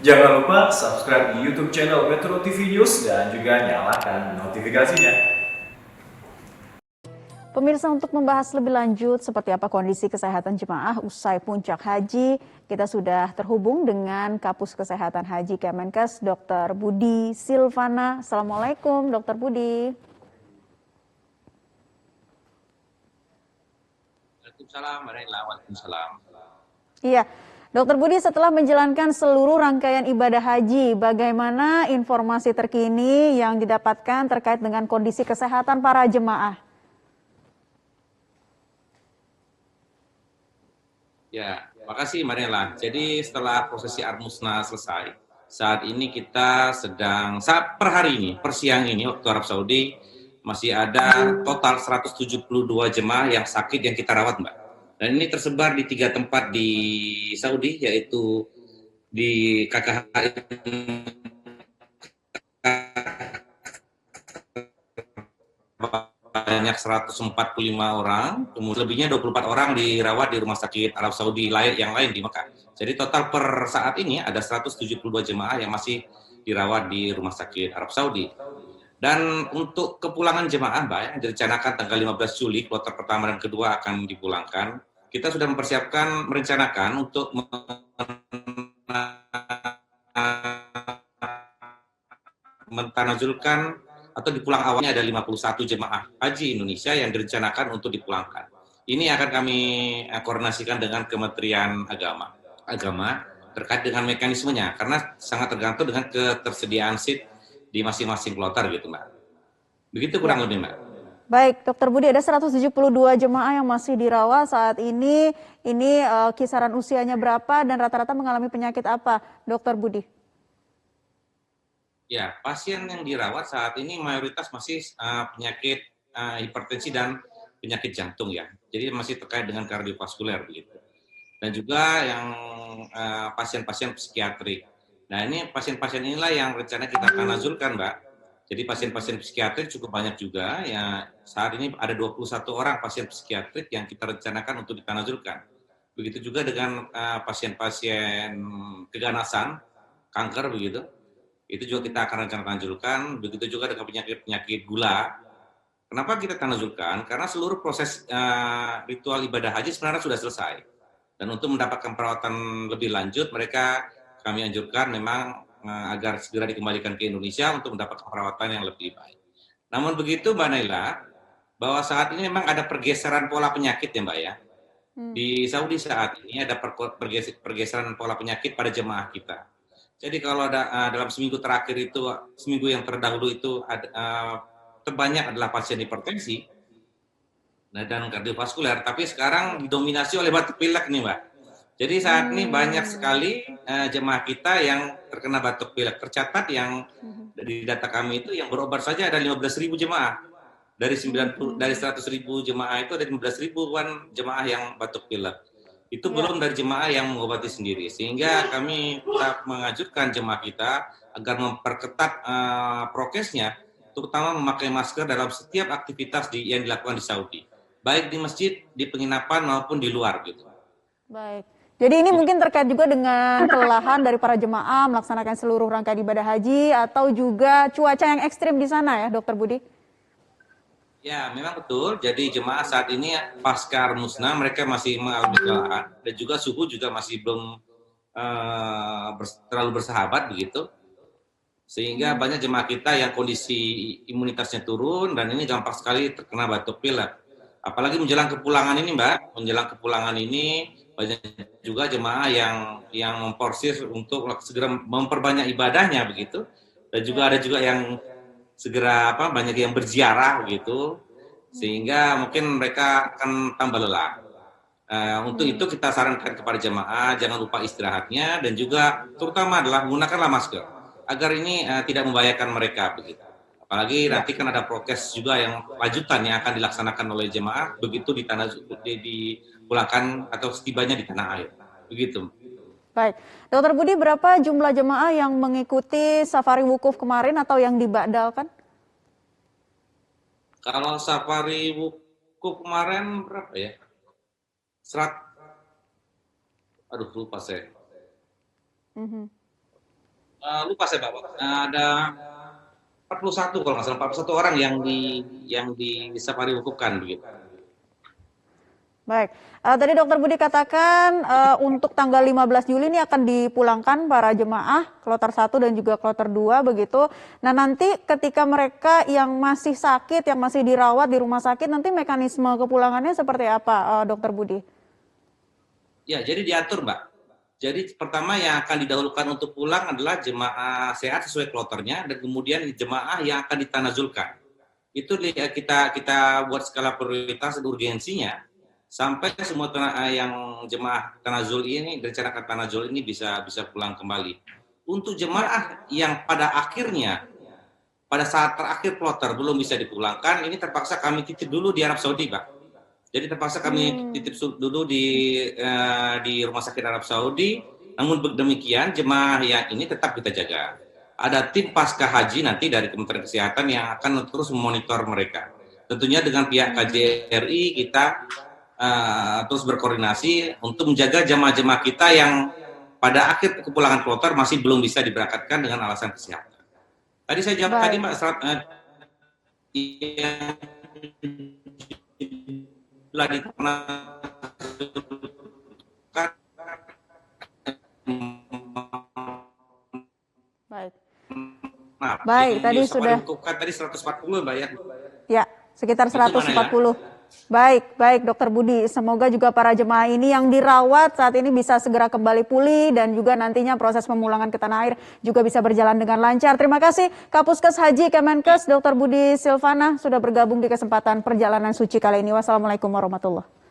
Jangan lupa subscribe di YouTube channel Metro TV News dan juga nyalakan notifikasinya. Pemirsa, untuk membahas lebih lanjut seperti apa kondisi kesehatan jemaah usai puncak haji, kita sudah terhubung dengan Kapus Kesehatan Haji Kemenkes, Dr. Budi Silvana. Assalamualaikum, Dr. Budi. Waalaikumsalam, Waalaikumsalam. Iya, Dr. Budi, setelah menjalankan seluruh rangkaian ibadah haji, bagaimana informasi terkini yang didapatkan terkait dengan kondisi kesehatan para jemaah? Ya, makasih Mariela. Jadi setelah prosesi Armusna selesai, saat ini kita per hari ini, per siang ini waktu Arab Saudi, masih ada total 172 jemaah yang sakit yang kita rawat, Mbak. Dan ini tersebar di 3 tempat di Saudi, yaitu di KKH banyak 145 orang, kemudian lebihnya 24 orang dirawat di rumah sakit Arab Saudi yang lain di Mekah. Jadi total per saat ini ada 172 jemaah yang masih dirawat di rumah sakit Arab Saudi. Dan untuk kepulangan jemaah, Mbak, yang direncanakan tanggal 15 Juli, kloter pertama dan kedua akan dipulangkan. Kita sudah merencanakan untuk mentanazulkan atau dipulang awalnya ada 51 jemaah haji Indonesia yang direncanakan untuk dipulangkan. Ini akan kami koordinasikan dengan Kementerian Agama terkait dengan mekanismenya, karena sangat tergantung dengan ketersediaan seat di masing-masing kloter gitu, Mbak. Begitu kurang lebih, Mbak. Baik, Dr. Budi, ada 172 jemaah yang masih dirawat saat ini. Ini kisaran usianya berapa dan rata-rata mengalami penyakit apa, Dr. Budi? Ya, pasien yang dirawat saat ini mayoritas masih penyakit hipertensi dan penyakit jantung ya. Jadi masih terkait dengan kardiovaskuler begitu. Dan juga yang pasien-pasien psikiatrik. Nah, ini pasien-pasien inilah yang rencana kita akan nazulkan, Mbak. Jadi pasien-pasien psikiatrik cukup banyak juga. Ya, saat ini ada 21 orang pasien psikiatrik yang kita rencanakan untuk ditanazulkan. Begitu juga dengan pasien-pasien keganasan, kanker begitu. Itu juga kita akan rencana tanazulkan. Begitu juga dengan penyakit gula. Kenapa kita tanazulkan? Karena seluruh proses ritual ibadah haji sebenarnya sudah selesai. Dan untuk mendapatkan perawatan lebih lanjut, kami anjurkan memang agar segera dikembalikan ke Indonesia untuk mendapatkan perawatan yang lebih baik. Namun begitu, Mbak Naila, bahwa saat ini memang ada pergeseran pola penyakit ya, Mbak ya. Di Saudi saat ini ada pergeseran pola penyakit pada jemaah kita. Jadi kalau ada dalam seminggu terakhir itu, seminggu yang terdahulu itu terbanyak adalah pasien hipertensi dan kardiovaskuler, tapi sekarang didominasi oleh batuk pilek nih, Mbak. Jadi saat ini banyak sekali jemaah kita yang terkena batuk pilek. Tercatat yang dari data kami itu yang berobat saja ada 15.000 jemaah. Dari 100.000 jemaah itu ada 15.000-an jemaah yang batuk pilek. Itu belum dari jemaah yang mengobati sendiri. Sehingga kami tetap mengajukan jemaah kita agar memperketat prokesnya, terutama memakai masker dalam setiap aktivitas yang dilakukan di Saudi. Baik di masjid, di penginapan maupun di luar gitu. Baik. Jadi ini mungkin terkait juga dengan kelelahan dari para jemaah melaksanakan seluruh rangkaian ibadah haji atau juga cuaca yang ekstrim di sana ya, Dr. Budi? Ya, memang betul. Jadi jemaah saat ini pasca musnah mereka masih mengalami kelelahan dan juga suhu juga masih belum terlalu bersahabat begitu. Sehingga banyak jemaah kita yang kondisi imunitasnya turun dan ini gampang sekali terkena batuk pilek. Apalagi menjelang kepulangan ini, Mbak, banyak juga jemaah yang memporsir untuk segera memperbanyak ibadahnya begitu. Dan juga ada juga yang segera banyak yang berziarah begitu. Sehingga mungkin mereka akan tambah lelah. Untuk itu kita sarankan kepada jemaah jangan lupa istirahatnya dan juga terutama adalah gunakanlah masker agar ini tidak membahayakan mereka begitu. Apalagi nanti kan ada prokes juga yang lanjutan yang akan dilaksanakan oleh jemaah begitu dipulangkan atau setibanya di tanah air. Begitu. Baik, Dr. Budi, berapa jumlah jemaah yang mengikuti safari wukuf kemarin atau yang dibadalkan? Kalau safari wukuf kemarin berapa ya? Aduh lupa saya. lupa saya Pak. Ada 41 kalau nggak salah, 41 orang yang di safari hukukan begitu. Baik, tadi Dokter Budi katakan untuk tanggal 15 Juli ini akan dipulangkan para jemaah kloter 1 dan juga kloter 2 begitu. Nah nanti ketika mereka yang masih sakit, yang masih dirawat di rumah sakit, nanti mekanisme kepulangannya seperti apa Dokter Budi? Ya, jadi diatur Mbak. Jadi pertama yang akan didahulukan untuk pulang adalah jemaah sehat sesuai kloternya, dan kemudian jemaah yang akan ditanazulkan. Itu kita buat skala prioritas dan urgensinya sampai semua yang jemaah tanazul ini, rencanakan tanazul ini bisa pulang kembali. Untuk jemaah yang pada akhirnya pada saat terakhir kloter belum bisa dipulangkan, ini terpaksa kami titip dulu di Arab Saudi, Pak. Jadi terpaksa kami titip dulu di Rumah Sakit Arab Saudi. Namun demikian jemaah yang ini tetap kita jaga. Ada tim pasca haji nanti dari Kementerian Kesehatan yang akan terus memonitor mereka. Tentunya dengan pihak KJRI kita terus berkoordinasi untuk menjaga jemaah-jemaah kita yang pada akhir kepulangan kloter masih belum bisa diberangkatkan dengan alasan kesehatan. Tadi saya jawab tadi Mbak Baik. Baik, tadi sudah tadi 140 Mbak ya. Ya, sekitar 140. Baik Dokter Budi, semoga juga para jemaah ini yang dirawat saat ini bisa segera kembali pulih dan juga nantinya proses pemulangan ke tanah air juga bisa berjalan dengan lancar. Terima kasih Kapuskes Haji Kemenkes Dr. Budi Silvana sudah bergabung di kesempatan perjalanan suci kali ini. Wassalamualaikum warahmatullahi wabarakatuh.